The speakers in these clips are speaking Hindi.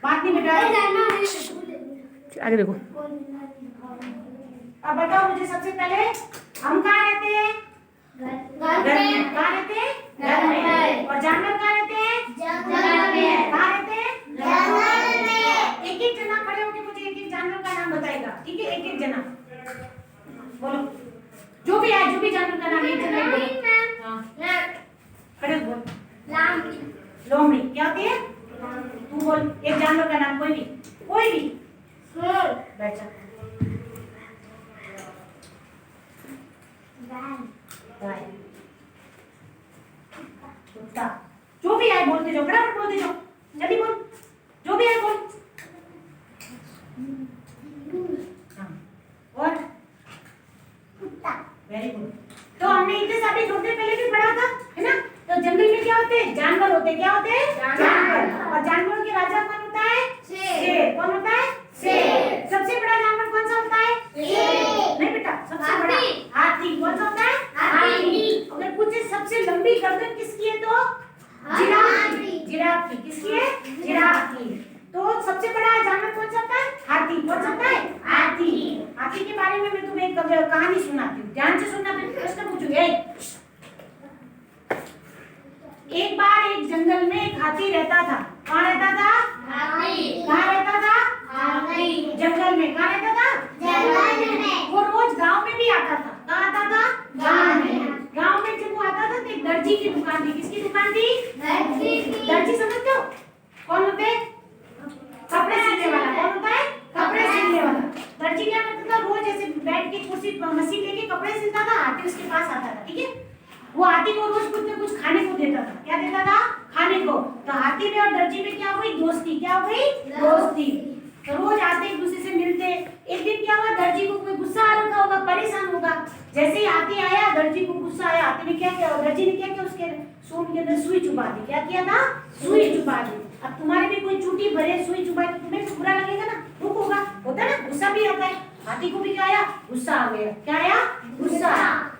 बात नहीं बेटा, आगे देखो। अब बताओ मुझे सबसे पहले, हम कहाँ रहते हैं? घर में। कहाँ रहते हैं? घर में। और जानवर कहाँ रहते हैं? जंगल में। कहाँ रहते हैं? जंगल में। एक एक जना खड़े होकर मुझे एक एक जानवर का नाम बताएगा, ठीक है? एक एक जना बोलो, जो भी है, जो भी जानवर का नाम एक जना बोलो। हाँ, खड़े बोल। लोमड़ी क्या होती है? तू बोल एक जानवर का नाम, कोई भी, कोई भी। बैठ जा। गाय, कुत्ता, जो भी है बोलते जाओ, फटाफट बोलते जाओ, जल्दी बोल, जो भी है बोल। हाँ, और कुत्ता, वेरी गुड। तो हमने इतने सारे छोटे पहले भी पढ़ा था, है ना? तो जंगल में क्या होते हैं? जानवर होते हैं। क्या होते हैं? जानवर। और जानवरों के राजा कौन होता है? शेर। कौन होता है? शेर। सबसे बड़ा जानवर कौन सा होता है? नहीं बेटा, सबसे बड़ा हाथी। कौन सा होता है? हाथी। अगर पूछे सबसे लंबी गर्दन किसकी है तो जिराफ की। जिराफ की। किसकी है? जिराफ की। तो सबसे बड़ा जानवर कौन सा होता है? हाथी। कौन सा होता है? हाथी। हाथी के बारे में मैं तुम्हें एक कहानी सुनाती हूँ, ध्यान से सुनना, फिर प्रश्न पूछूंगी। एक बार एक जंगल में एक हाथी रहता था। कहाँ रहता था? हाथी। कहाँ रहता था? हाथी। जंगल में। कहाँ रहता था? जंगल में। वो रोज गांव में भी आता था। कहाँ आता था? गांव में। गांव में जब वो आता था तो एक दर्जी की दुकान थी। किसकी दुकान थी? दर्जी की। दर्जी समझते हो कौन होते हैं? कपड़े सिलने वाला। कौन होता है? कपड़े सिलने वाला। दर्जी क्या करता था? रोज ऐसे बैठ के कुर्सी मशीन लेके कपड़े सिलता था, हाथी उसके पास आता था, ठीक है? वो हाथी को रोज कुछ न कुछ खाने को देता था। क्या देता था? खाने को। तो हाथी में और दर्जी में क्या हुई? दोस्ती। क्या हो गई? दोस्ती। तो रोज आते एक दूसरे से मिलते। एक दिन क्या हुआ? दर्जी को कोई गुस्सा आ रखा होगा, परेशान होगा। जैसे ही हाथी आया, दर्जी को गुस्सा आया। हाथी ने क्या किया? दर्जी ने क्या किया? उसके सूंड के अंदर सुई चुभा दी। क्या किया था? सुई चुभा दी। अब तुम्हारे भी कोई चूटी भरे सुई चुभाए तो तुम्हें भी बुरा लगेगा ना, दुख होगा, होता है ना, गुस्सा भी आता है। हाथी को भी क्या आया? गुस्सा आ गया। क्या आया? गुस्सा।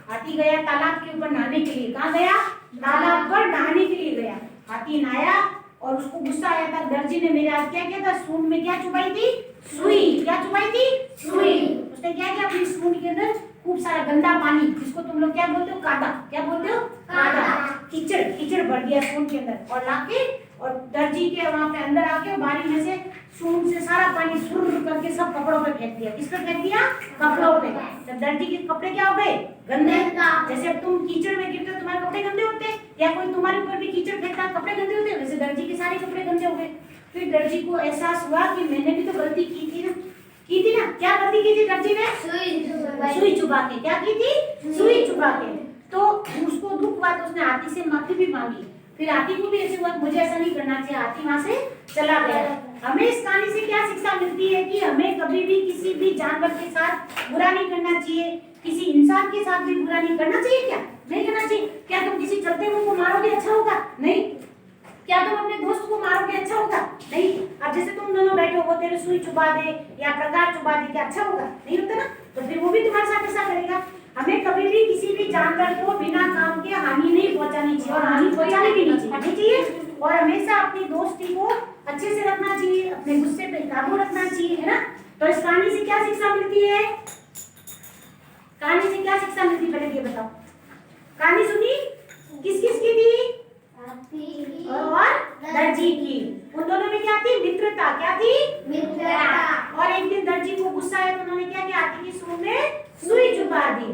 हाथी गया तालाब के ऊपर नहाने के लिए। कहाँ गया? तालाब पर नहाने के लिए गया। हाथी नहाया और उसको गुस्सा आया था। दर्जी ने मेरे हाथ क्या किया था? सूंड में क्या चुभाई थी? सुई। क्या चुभाई थी? सुई। उसने क्या किया? अपनी सूंड के अंदर खूब सारा गंदा पानी, जिसको तुम लोग क्या बोलते हो? कादा। क्या बोलते हो? कादा। कीचड़। कीचड़ भर दिया सूंड के अंदर और लाके और दर्जी के वहां पे अंदर आके बारी में से सूंड से सारा पानी सुर करके सब कपड़ों पे फेंक दिया। किस पे फेंक दिया? कपड़ों पे। तो दर्जी के कपड़े क्या हो गए? गंदे। जैसे अब तुम कीचड़ में गिरते हो तुम्हारे कपड़े गंदे होते हैं, या कोई तुम्हारे ऊपर भी कीचड़ फेंकता कपड़े गंदे होते हैं, वैसे दर्जी के सारे कपड़े गंदे हो गए। फिर दर्जी को एहसास हुआ कि मैंने भी तो गलती की थी ना। क्या गलती की थी दर्जी ने? सुई चुभा के। क्या की थी? सुई चुभा के। तो उसको दुख हुआ तो उसने हाथी से माफी भी मांगी। फिर हाथी को भी ऐसे हुआ मुझे ऐसा नहीं करना चाहिए, हाथी वहां से चला गया। हमें इस कहानी से क्या शिक्षा मिलती है कि हमें कभी भी किसी भी जानवर के साथ बुरा नहीं करना चाहिए, किसी इंसान के साथ भी बुरा नहीं करना चाहिए। क्या नहीं करना चाहिए? क्या तुम किसी चलते हुए को मारोगे अच्छा होगा? नहीं। क्या तुम अपने दोस्त को मारोगे अच्छा होगा? नहीं। अब जैसे तुम दोनों बैठे हो, वो तेरे सुई चुभा दे या प्रकाश चुभा दे, क्या अच्छा होगा? नहीं होता ना। तो फिर वो भी तुम्हारे साथ ऐसा करेगा। हमें कभी भी किसी भी जानवर को बिना काम के हानि नहीं पहुंचानी चाहिए, और हानि पहुंचानी भी नहीं चाहिए। और हमेशा अपनी दोस्ती को अच्छे से रखना चाहिए, अपने गुस्से पे काबू रखना चाहिए, है ना? तो इस कहानी से क्या शिक्षा मिलती है? कहानी से क्या शिक्षा मिलती है पहले ये बताओ। कहानी सुनी किस किस की थी? और दर्जी की। उन दोनों में क्या थी? मित्रता। क्या थी? मित्रता। और एक दिन दर्जी को गुस्सा आया तो उन्होंने क्या किया? हाथी की सूंड में सुई चुभा दी।